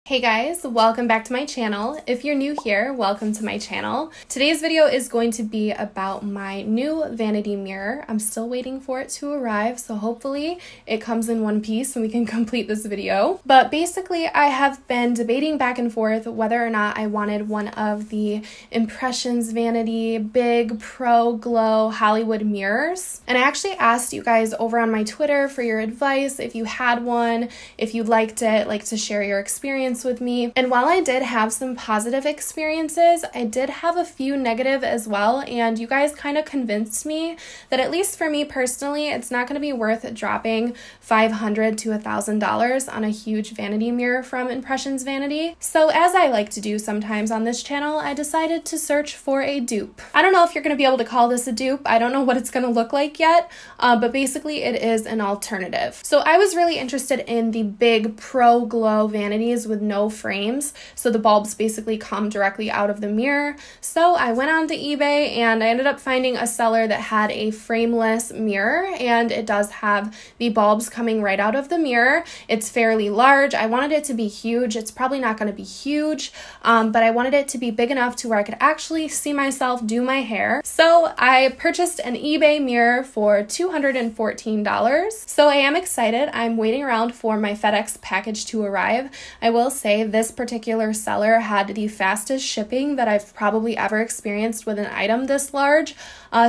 Hey guys, welcome back to my channel. If you're new here, welcome to my channel. Today's video is going to be about my new vanity mirror. I'm still waiting for it to arrive, so hopefully it comes in one piece and we can complete this video. But basically, I have been debating back and forth whether or not I wanted one of the Impressions Vanity Big Pro Glow Hollywood mirrors. And I actually asked you guys over on my Twitter for your advice if you had one, if you liked it, like to share your experience with me. And while I did have some positive experiences, I did have a few negative as well, and you guys kind of convinced me that at least for me personally, it's not going to be worth dropping $500 to $1,000 on a huge vanity mirror from Impressions Vanity. So as I like to do sometimes on this channel, I decided to search for a dupe. I don't know if you're going to be able to call this a dupe. I don't know what it's going to look like yet, but basically it is an alternative. So I was really interested in the Big Pro Glow vanities with no frames, so the bulbs basically come directly out of the mirror. So I went on to eBay and I ended up finding a seller that had a frameless mirror, and it does have the bulbs coming right out of the mirror. It's fairly large. I wanted it to be huge. It's probably not going to be huge, but I wanted it to be big enough to where I could actually see myself do my hair. So I purchased an eBay mirror for $214. So I am excited. I'm waiting around for my FedEx package to arrive. I will say this particular seller had the fastest shipping that I've probably ever experienced with an item this large.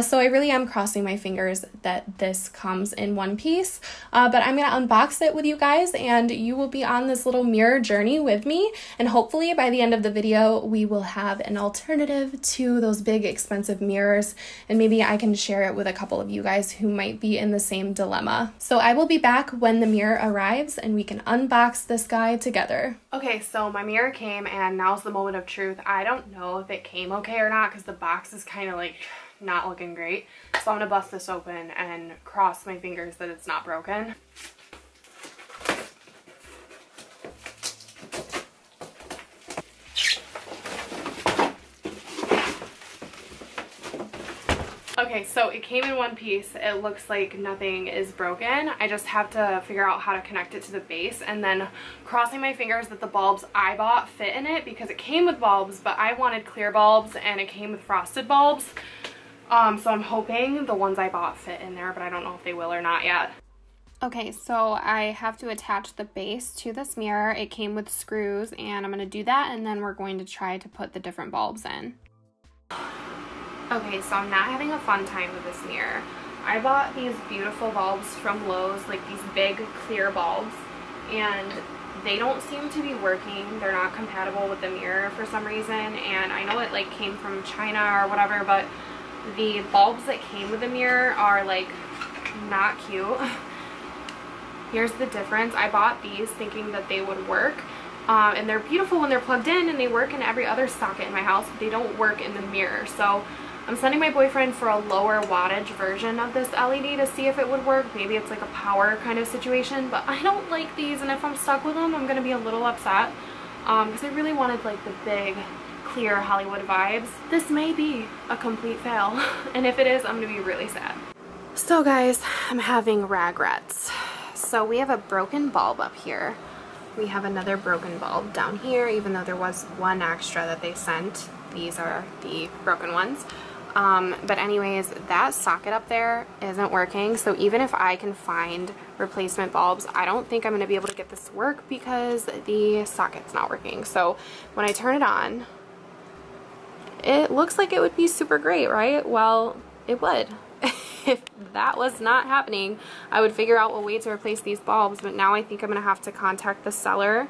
So I really am crossing my fingers that this comes in one piece. But I'm going to unbox it with you guys, and you will be on this little mirror journey with me. And hopefully by the end of the video, we will have an alternative to those big expensive mirrors. And maybe I can share it with a couple of you guys who might be in the same dilemma. So I will be back when the mirror arrives and we can unbox this guy together. Okay, so my mirror came and now's the moment of truth. I don't know if it came okay or not because the box is kind of like not looking great. So I'm gonna bust this open and cross my fingers that it's not broken. Okay, so it came in one piece. It looks like nothing is broken. I just have to figure out how to connect it to the base, and then crossing my fingers that the bulbs I bought fit in it, because it came with bulbs, but I wanted clear bulbs and it came with frosted bulbs. So I'm hoping the ones I bought fit in there, but I don't know if they will or not yet. Okay, so I have to attach the base to this mirror. It came with screws, and I'm going to do that, and then we're going to try to put the different bulbs in. Okay, so I'm not having a fun time with this mirror. I bought these beautiful bulbs from Lowe's, like these big clear bulbs, and they don't seem to be working. They're not compatible with the mirror for some reason, and I know it like came from China or whatever, but the bulbs that came with the mirror are like not cute. Here's the difference. I bought these thinking that they would work. And they're beautiful when they're plugged in, and they work in every other socket in my house, but they don't work in the mirror. So I'm sending my boyfriend for a lower wattage version of this LED to see if it would work. Maybe it's like a power kind of situation, but I don't like these, and if I'm stuck with them, I'm going to be a little upset because I really wanted like the big, clear Hollywood vibes. This may be a complete fail, and if it is, I'm going to be really sad. So guys, I'm having regrets. So we have a broken bulb up here. We have another broken bulb down here, even though there was one extra that they sent. These are the broken ones. But anyways, that socket up there isn't working. So even if I can find replacement bulbs, I don't think I'm going to be able to get this to work because the socket's not working. So when I turn it on, it looks like it would be super great, right? Well, it would. If that was not happening, I would figure out a way to replace these bulbs, but now I think I'm going to have to contact the seller,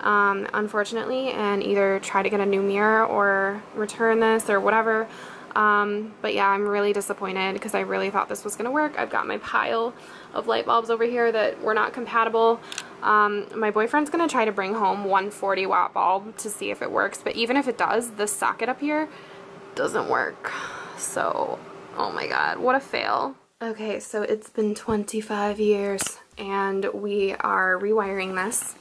unfortunately, and either try to get a new mirror or return this or whatever. But yeah, I'm really disappointed because I really thought this was going to work. I've got my pile of light bulbs over here that were not compatible. My boyfriend's going to try to bring home one 40-watt bulb to see if it works, but even if it does, this socket up here doesn't work. So oh my god, what a fail. Okay, so it's been 25 years and we are rewiring this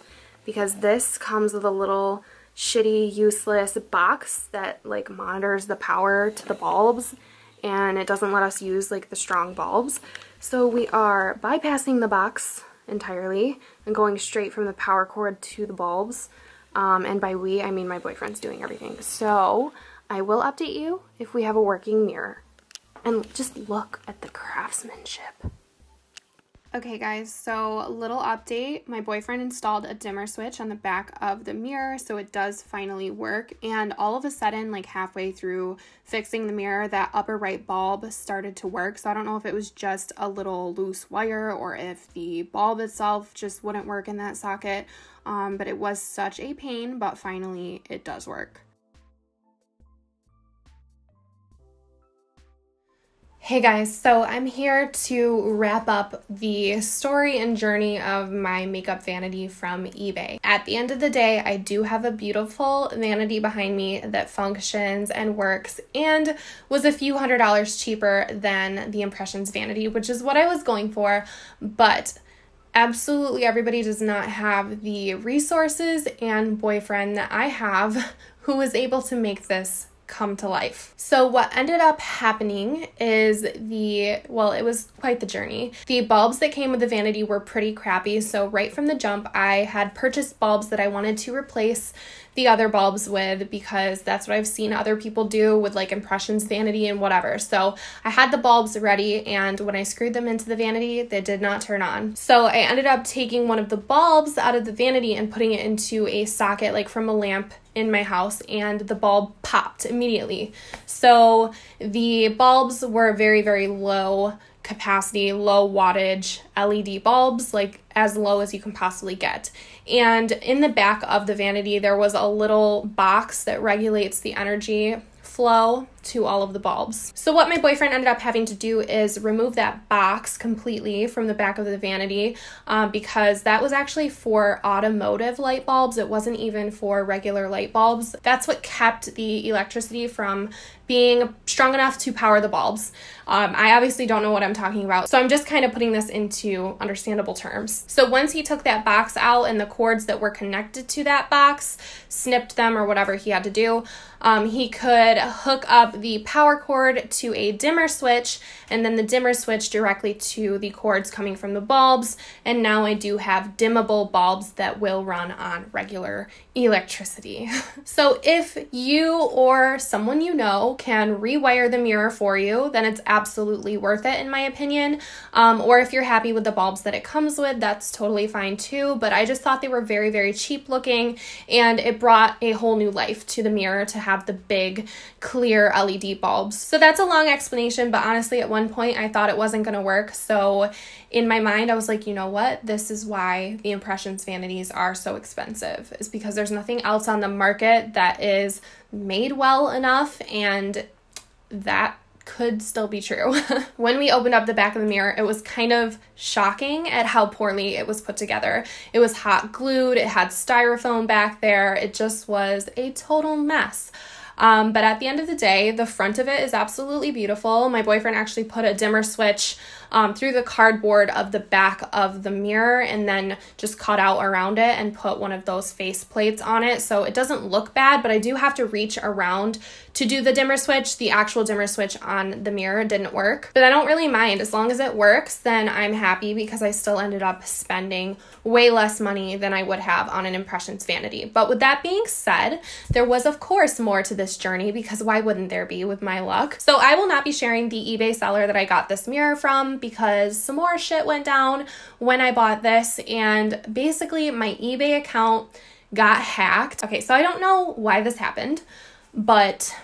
because this comes with a little shitty, useless box that like monitors the power to the bulbs, and it doesn't let us use like the strong bulbs. So we are bypassing the box entirely and going straight from the power cord to the bulbs. And by we, I mean my boyfriend's doing everything. So I will update you if we have a working mirror. And just look at the craftsmanship. Okay guys, so little update. My boyfriend installed a dimmer switch on the back of the mirror, so it does finally work. And all of a sudden, like halfway through fixing the mirror, that upper right bulb started to work. So I don't know if it was just a little loose wire or if the bulb itself just wouldn't work in that socket. But it was such a pain, but finally it does work. Hey guys, so I'm here to wrap up the story and journey of my makeup vanity from eBay. At the end of the day, I do have a beautiful vanity behind me that functions and works and was a few $100s cheaper than the Impressions vanity, which is what I was going for, but absolutely everybody does not have the resources and boyfriend that I have who was able to make this come to life. So what ended up happening is it was quite the journey. The bulbs that came with the vanity were pretty crappy, so right from the jump I had purchased bulbs that I wanted to replace the other bulbs with, because that's what I've seen other people do with like Impressions vanity and whatever. So I had the bulbs ready, and when I screwed them into the vanity, they did not turn on. So I ended up taking one of the bulbs out of the vanity and putting it into a socket like from a lamp in my house, and the bulb popped immediately. So the bulbs were very, very low capacity, low wattage LED bulbs, like as low as you can possibly get. And in the back of the vanity, there was a little box that regulates the energy flow to all of the bulbs. So what my boyfriend ended up having to do is remove that box completely from the back of the vanity, because that was actually for automotive light bulbs. It wasn't even for regular light bulbs. That's what kept the electricity from being strong enough to power the bulbs. I obviously don't know what I'm talking about, so I'm just kind of putting this into understandable terms. So once he took that box out and the cords that were connected to that box, snipped them or whatever he had to do, he could hook up the power cord to a dimmer switch, and then the dimmer switch directly to the cords coming from the bulbs, and now I do have dimmable bulbs that will run on regular electricity. So if you or someone you know can rewire the mirror for you, then it's absolutely worth it in my opinion. Or if you're happy with the bulbs that it comes with, that's totally fine too, but I just thought they were very, very cheap looking, and it brought a whole new life to the mirror to have the big clear LED bulbs. So that's a long explanation, but honestly at one point I thought it wasn't going to work. So in my mind I was like, you know what, this is why the Impressions vanities are so expensive, is because there's nothing else on the market that is made well enough, and that could still be true. When we opened up the back of the mirror, it was kind of shocking at how poorly it was put together. It was hot glued, it had styrofoam back there, it just was a total mess. But at the end of the day, the front of it is absolutely beautiful. My boyfriend actually put a dimmer switch through the cardboard of the back of the mirror and then just cut out around it and put one of those face plates on it. So it doesn't look bad, but I do have to reach around to do the dimmer switch. The actual dimmer switch on the mirror didn't work, but I don't really mind. As long as it works, then I'm happy, because I still ended up spending way less money than I would have on an Impressions vanity. But with that being said, there was of course more to this journey, because why wouldn't there be with my luck? So I will not be sharing the eBay seller that I got this mirror from, because some more shit went down when I bought this, and basically my eBay account got hacked. Okay, so I don't know why this happened, but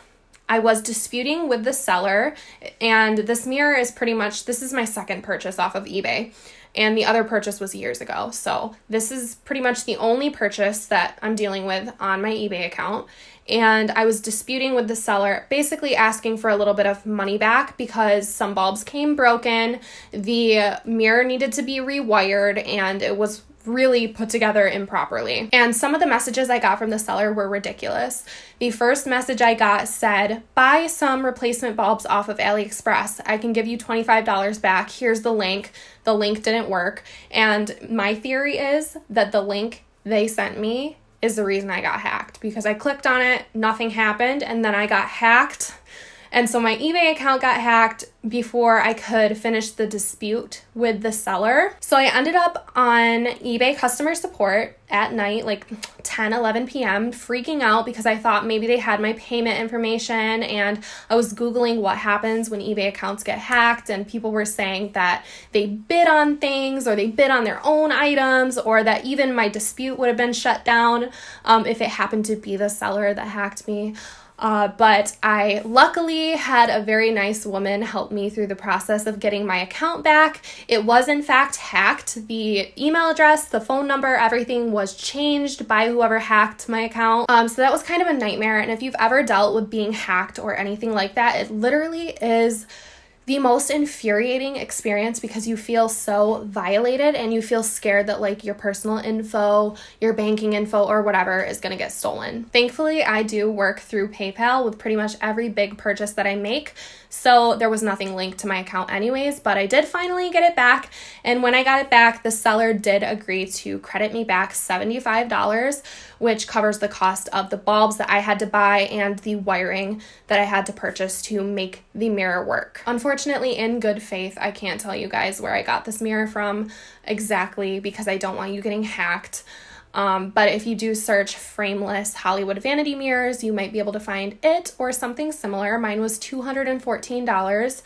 I was disputing with the seller, and this mirror is pretty much, this is my second purchase off of eBay, and the other purchase was years ago. So this is pretty much the only purchase that I'm dealing with on my eBay account. And I was disputing with the seller, basically asking for a little bit of money back because some bulbs came broken, the mirror needed to be rewired, and it was really put together improperly. And some of the messages I got from the seller were ridiculous. The first message I got said, buy some replacement bulbs off of AliExpress. I can give you $25 back. Here's the link. The link didn't work. And my theory is that the link they sent me is the reason I got hacked, because I clicked on it, nothing happened, and then I got hacked. And so my eBay account got hacked before I could finish the dispute with the seller. So I ended up on eBay customer support at night, like 10, 11 p.m., freaking out because I thought maybe they had my payment information, and I was Googling what happens when eBay accounts get hacked, and people were saying that they bid on things, or they bid on their own items, or that even my dispute would have been shut down if it happened to be the seller that hacked me. But I luckily had a very nice woman help me through the process of getting my account back. It was in fact hacked. The email address, the phone number, everything was changed by whoever hacked my account. So that was kind of a nightmare. And if you've ever dealt with being hacked or anything like that, it literally is the most infuriating experience because you feel so violated and you feel scared that like your personal info, your banking info, or whatever is going to get stolen. Thankfully, I do work through PayPal with pretty much every big purchase that I make, so there was nothing linked to my account anyways, but I did finally get it back. And when I got it back, the seller did agree to credit me back $75, which covers the cost of the bulbs that I had to buy and the wiring that I had to purchase to make the mirror work. Unfortunately, in good faith, I can't tell you guys where I got this mirror from exactly because I don't want you getting hacked. But if you do search frameless Hollywood vanity mirrors, you might be able to find it or something similar. Mine was $214.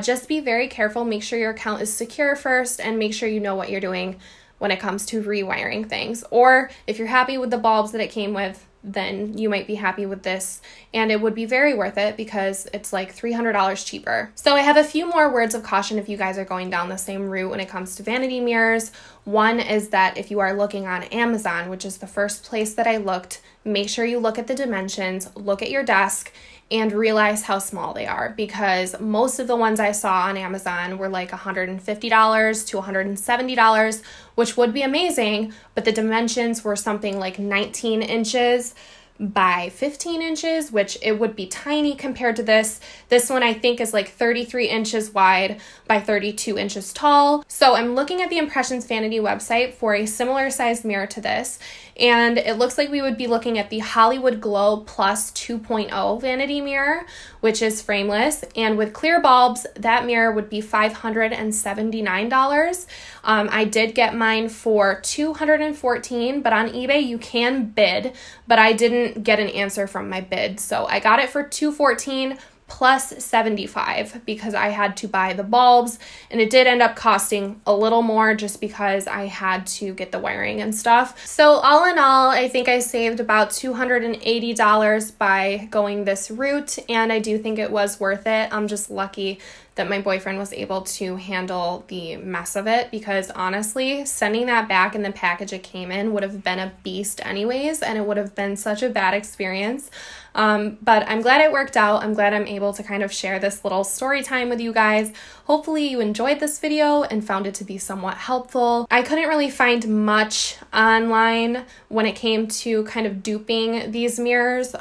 Just be very careful. Make sure your account is secure first, and make sure you know what you're doing when it comes to rewiring things. Or if you're happy with the bulbs that it came with, then you might be happy with this, and it would be very worth it because it's like $300 cheaper. So I have a few more words of caution if you guys are going down the same route when it comes to vanity mirrors. One is that if you are looking on Amazon, which is the first place that I looked, make sure you look at the dimensions, look at your desk, and realize how small they are, because most of the ones I saw on Amazon were like $150 to $170, which would be amazing, but the dimensions were something like 19 inches by 15 inches, which it would be tiny compared to this. This one I think is like 33 inches wide by 32 inches tall. So I'm looking at the Impressions Vanity website for a similar sized mirror to this, and it looks like we would be looking at the Hollywood Glow Plus 2.0 vanity mirror, which is frameless, and with clear bulbs, that mirror would be $579. I did get mine for $214, but on eBay you can bid, but I didn't get an answer from my bid, so I got it for $214 plus $75 because I had to buy the bulbs, and it did end up costing a little more just because I had to get the wiring and stuff. So all in all, I think I saved about $280 by going this route, and I do think it was worth it. I'm just lucky that my boyfriend was able to handle the mess of it, because honestly, sending that back in the package it came in would have been a beast anyways, and it would have been such a bad experience. But I'm glad it worked out. I'm glad I'm able to kind of share this little story time with you guys. Hopefully you enjoyed this video and found it to be somewhat helpful. I couldn't really find much online when it came to kind of duping these mirrors.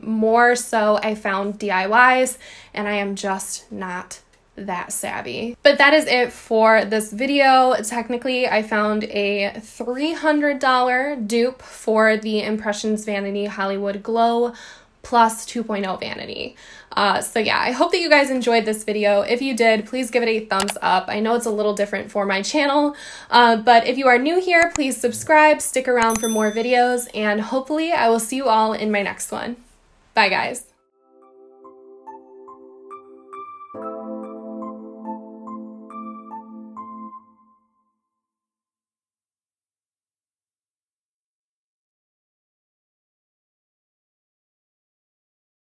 More so I found DIYs, and I am just not that savvy. But that is it for this video. Technically, I found a $300 dupe for the Impressions Vanity Hollywood Glow Plus 2.0 vanity. So yeah, I hope that you guys enjoyed this video. If you did, please give it a thumbs up. I know it's a little different for my channel, but if you are new here, please subscribe, stick around for more videos, and hopefully I will see you all in my next one. Bye guys.